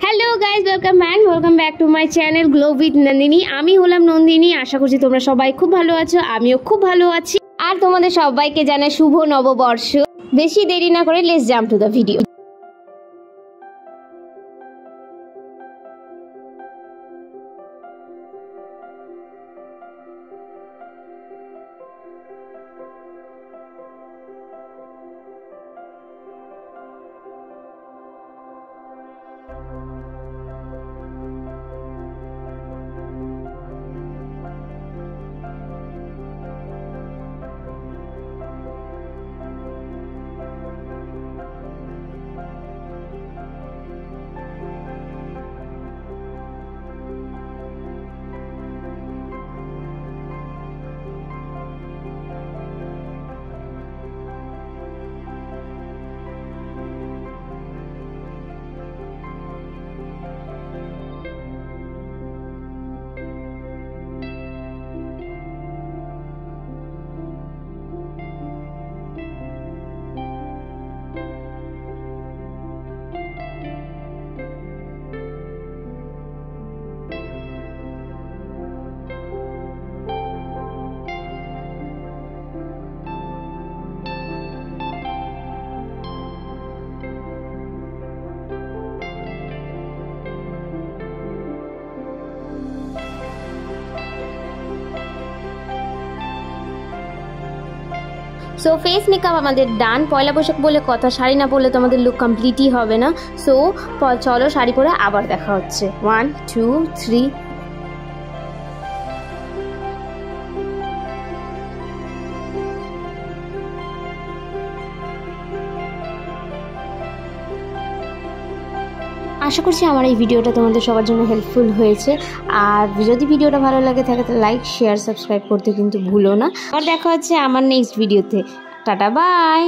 Hello guys, welcome back to my channel glow with Nandini. আমি হলাম নন্দিনী। আশা করছি তোমরা সবাই খুব ভালো আছো, আমিও খুব ভালো আছি। আর তোমাদের সবাইকে জানাই শুভ নববর্ষ। বেশি দেরি না করে let's jump to the video. So face makeup আমাদের ডান। পয়লা বৈশাখ বলে কথা, শাড়ি না পরলে তো আমাদের লুক কমপ্লিটই হবে না। সো চলো শাড়ি পরে আবার দেখা হচ্ছে। 1 2 3। আশা করছি আমার এই ভিডিওটা তোমাদের সবার জন্য হেল্পফুল হয়েছে। আর যদি ভিডিওটা ভালো লাগে থাকে তো লাইক শেয়ার সাবস্ক্রাইব করতে কিন্তু ভুলো না। আর দেখা হচ্ছে আমার নেক্সট ভিডিওতে। Tata bye.